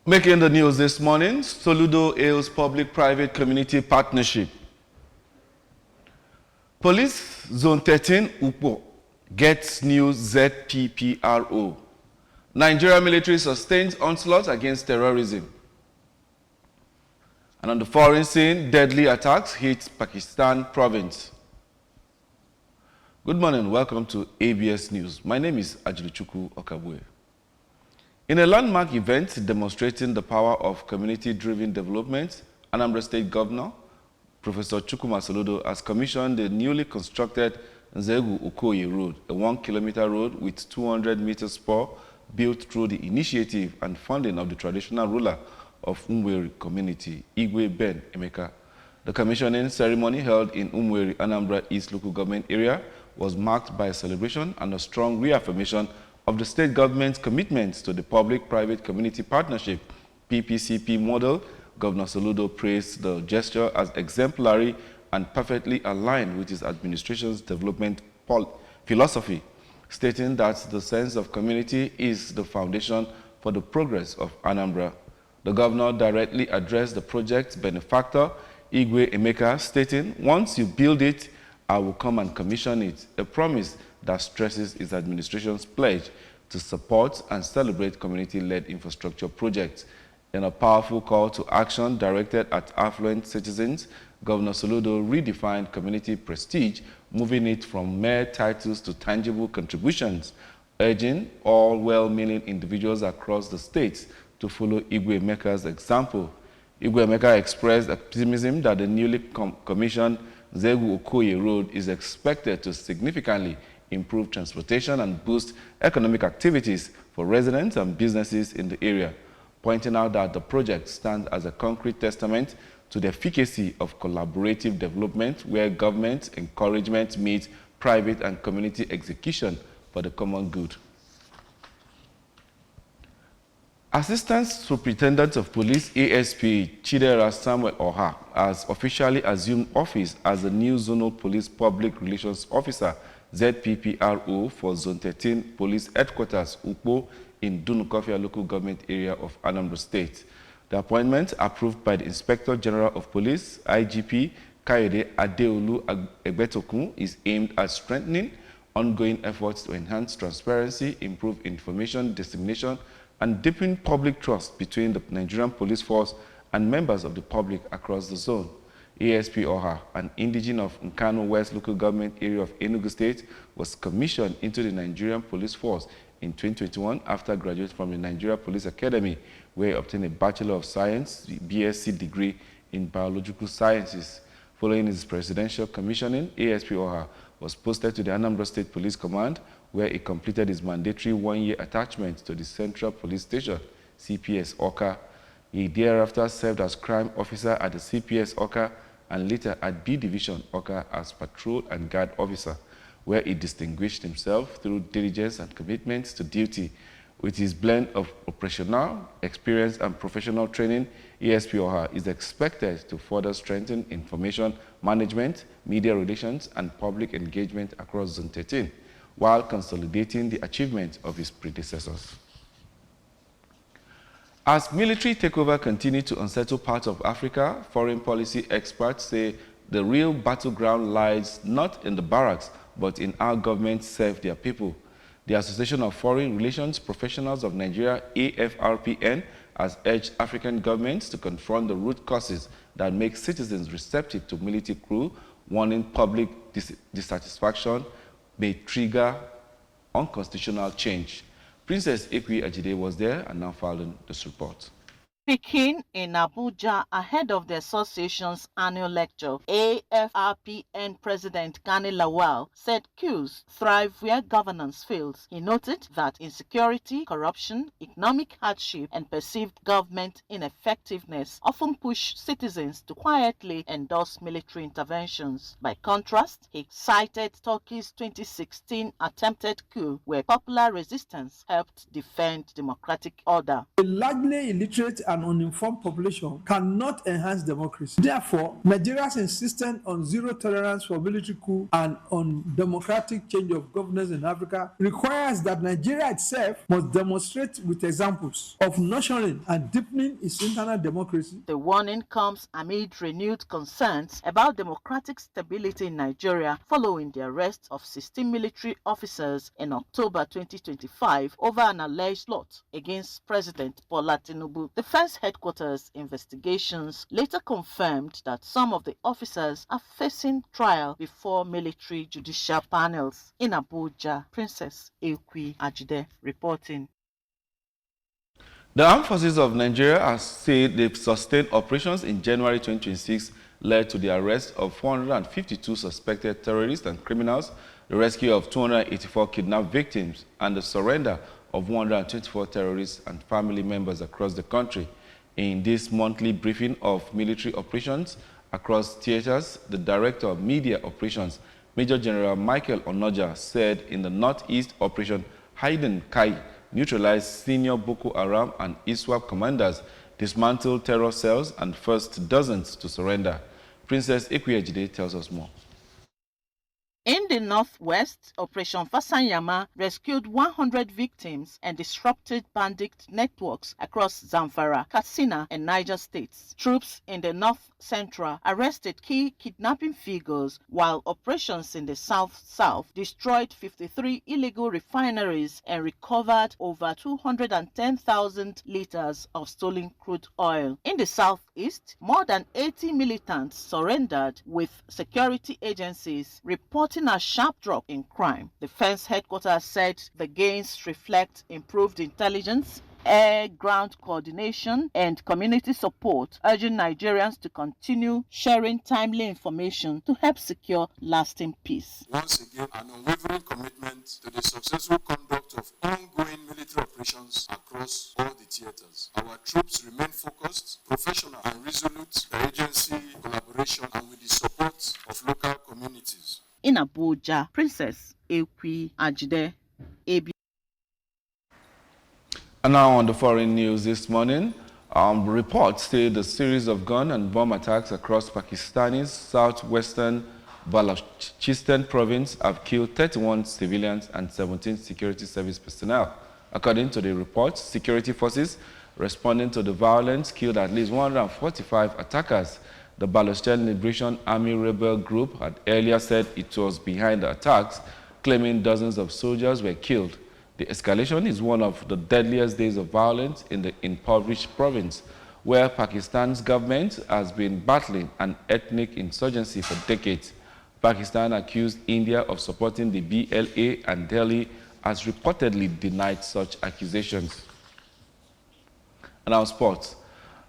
Making the news this morning, Soludo hails public-private community partnership. Police Zone 13 Upo gets new ZPPRO. Nigeria military sustains onslaught against terrorism. And on the foreign scene, deadly attacks hit Pakistan province. Good morning, welcome to ABS News. My name is Ajuluchuku Okabwe. In a landmark event demonstrating the power of community-driven development, Anambra State Governor, Professor Chukwuma Soludo, has commissioned the newly constructed Nzegu Okoye Road, a 1-kilometer road with 200 meters spur built through the initiative and funding of the traditional ruler of Umweri community, Igwe Ben Emeka. The commissioning ceremony held in Umweri, Anambra East local government area was marked by a celebration and a strong reaffirmation of the state government's commitment to the public-private community partnership PPCP model. Governor Soludo praised the gesture as exemplary and perfectly aligned with his administration's development philosophy, stating that the sense of community is the foundation for the progress of Anambra. The governor directly addressed the project's benefactor, Igwe Emeka, stating, "Once you build it, I will come and commission it," a promise that stresses his administration's pledge to support and celebrate community-led infrastructure projects. In a powerful call to action directed at affluent citizens, Governor Soludo redefined community prestige, moving it from mere titles to tangible contributions, urging all well-meaning individuals across the states to follow Igwe Emeka's example. Igwe Emeka expressed optimism that the newly commissioned Nzegu Okoye Road is expected to significantly improve transportation and boost economic activities for residents and businesses in the area, pointing out that the project stands as a concrete testament to the efficacy of collaborative development where government encouragement meets private and community execution for the common good. Assistant Superintendent of Police ASP Chidera Samuel Oha has officially assumed office as the new Zonal Police Public Relations Officer ZPPRO for Zone 13 Police Headquarters Ukpo in Dunukofia local government area of Anambra State. The appointment, approved by the Inspector General of Police, IGP Kayode Adeolu Egbetokun, is aimed at strengthening ongoing efforts to enhance transparency, improve information dissemination, and deepen public trust between the Nigerian police force and members of the public across the zone. ASP Oha, an indigene of Nkanu West local government area of Enugu State, was commissioned into the Nigerian police force in 2021 after graduating from the Nigeria Police Academy, where he obtained a Bachelor of Science, BSc degree in Biological Sciences. Following his presidential commissioning, ASP Oha was posted to the Anambra State Police Command, where he completed his mandatory one-year attachment to the Central Police Station, CPS Oka. He thereafter served as crime officer at the CPS Oka and later at B Division Oka as patrol and guard officer, where he distinguished himself through diligence and commitment to duty. With his blend of operational experience and professional training, ASP Oha is expected to further strengthen information management, media relations, and public engagement across Zone 13, while consolidating the achievements of his predecessors. As military takeover continues to unsettle parts of Africa, foreign policy experts say the real battleground lies not in the barracks, but in how governments serve their people. The Association of Foreign Relations Professionals of Nigeria, AFRPN, has urged African governments to confront the root causes that make citizens receptive to military coup, warning public dissatisfaction may trigger unconstitutional change. Princess Ekwi Ajide was there and now following this report. Speaking in Abuja ahead of the association's annual lecture, AFRPN President Kani Lawal said coups thrive where governance fails. He noted that insecurity, corruption, economic hardship, and perceived government ineffectiveness often push citizens to quietly endorse military interventions. By contrast, he cited Turkey's 2016 attempted coup, where popular resistance helped defend democratic order. A largely illiterate and an uninformed population cannot enhance democracy. Therefore, Nigeria's insistence on zero tolerance for military coup and on democratic change of governance in Africa requires that Nigeria itself must demonstrate with examples of nurturing and deepening its internal democracy. The warning comes amid renewed concerns about democratic stability in Nigeria following the arrest of 16 military officers in October 2025 over an alleged plot against President Bola Tinubu. Defense Headquarters investigations later confirmed that some of the officers are facing trial before military judicial panels. In Abuja, Princess Ekwi Ajide reporting. The Armed Forces of Nigeria have said they've sustained operations in January 2026 led to the arrest of 452 suspected terrorists and criminals, the rescue of 284 kidnapped victims, and the surrender of 124 terrorists and family members across the country. In this monthly briefing of military operations across theaters, the Director of Media Operations, Major General Michael Onoja, said in the Northeast Operation Haydn Kai neutralized senior Boko Haram and ISWAP commanders, dismantled terror cells, and forced dozens to surrender. Princess Ekwe tells us more. In the northwest, Operation Fasanyama rescued 100 victims and disrupted bandit networks across Zamfara, Katsina, and Niger states. Troops in the north central arrested key kidnapping figures, while operations in the south-south destroyed 53 illegal refineries and recovered over 210,000 liters of stolen crude oil. In the southeast, more than 80 militants surrendered, with security agencies reporting a sharp drop in crime. Defense Headquarters said the gains reflect improved intelligence, air-ground coordination, and community support, urging Nigerians to continue sharing timely information to help secure lasting peace. Once again, an unwavering commitment to the successful conduct of ongoing military operations across all the theaters. Our troops remain focused, professional, and resolute in agency collaboration and with the support of local communities. In Abuja, Princess Ekwi Ajide, ABS. And now on the foreign news this morning, reports say the series of gun and bomb attacks across Pakistani's southwestern Balochistan province have killed 31 civilians and 17 security service personnel. According to the reports, security forces responding to the violence killed at least 145 attackers. The Balochistan Liberation Army rebel group had earlier said it was behind the attacks, claiming dozens of soldiers were killed. The escalation is one of the deadliest days of violence in the impoverished province, where Pakistan's government has been battling an ethnic insurgency for decades. Pakistan accused India of supporting the BLA, and Delhi has reportedly denied such accusations. And now sports.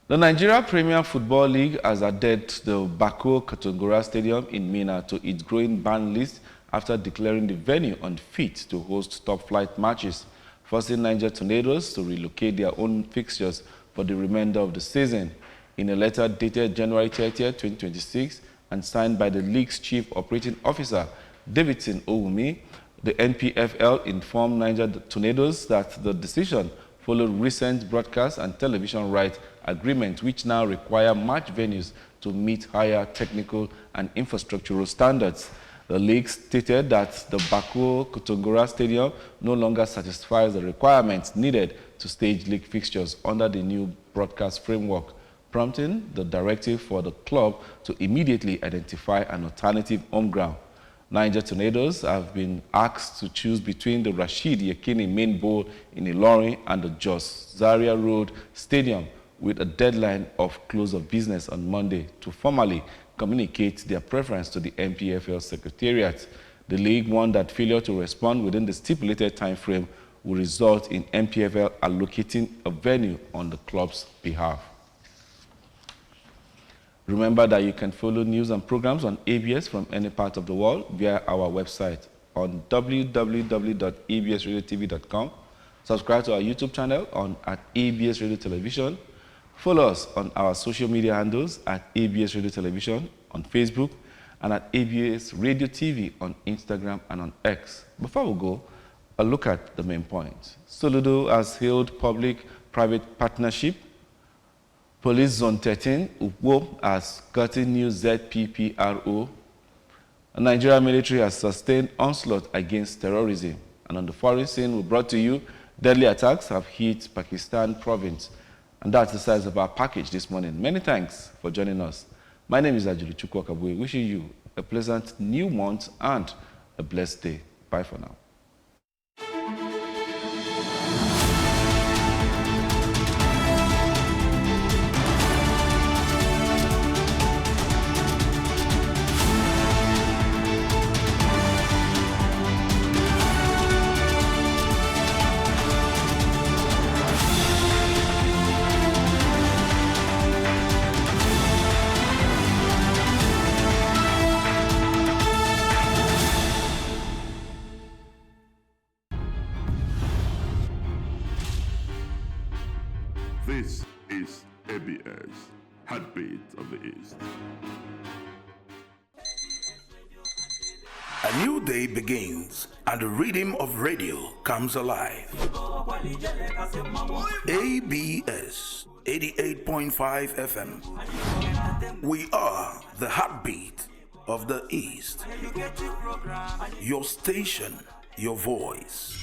The Nigeria Premier Football League has added the Bako Katongora Stadium in Minna to its growing ban list after declaring the venue unfit to host top-flight matches, forcing Niger Tornadoes to relocate their own fixtures for the remainder of the season. In a letter dated January 30, 2026, and signed by the league's chief operating officer, Davidson Owumi, the NPFL informed Niger Tornadoes that the decision followed recent broadcast and television rights agreements which now require match venues to meet higher technical and infrastructural standards. The league stated that the Bako Katongora Stadium no longer satisfies the requirements needed to stage league fixtures under the new broadcast framework, prompting the directive for the club to immediately identify an alternative home ground. Niger Tornadoes have been asked to choose between the Rashid Yekini Main Bowl in Ilorin and the Jos Zaria Road Stadium, with a deadline of close of business on Monday to formally communicate their preference to the NPFL Secretariat. The league warned that failure to respond within the stipulated time frame will result in NPFL allocating a venue on the club's behalf. Remember that you can follow news and programs on ABS from any part of the world via our website on www.absradiotv.com. Subscribe to our YouTube channel at ABS Radio Television. Follow us on our social media handles at ABS Radio Television on Facebook and at ABS Radio TV on Instagram and on X. Before we go, a look at the main points. Soludo has hailed public-private partnership Police Zone 13, Ukwo, has gotten new ZPPRO. The Nigerian military has sustained onslaught against terrorism. And on the foreign scene, we brought to you deadly attacks have hit Pakistan province. And that's the size of our package this morning. Many thanks for joining us. My name is Chukwu Okabue, wishing you a pleasant new month and a blessed day. Bye for now. This is ABS, Heartbeat of the East. A new day begins and the rhythm of radio comes alive. ABS 88.5 FM. We are the heartbeat of the East. Your station, your voice.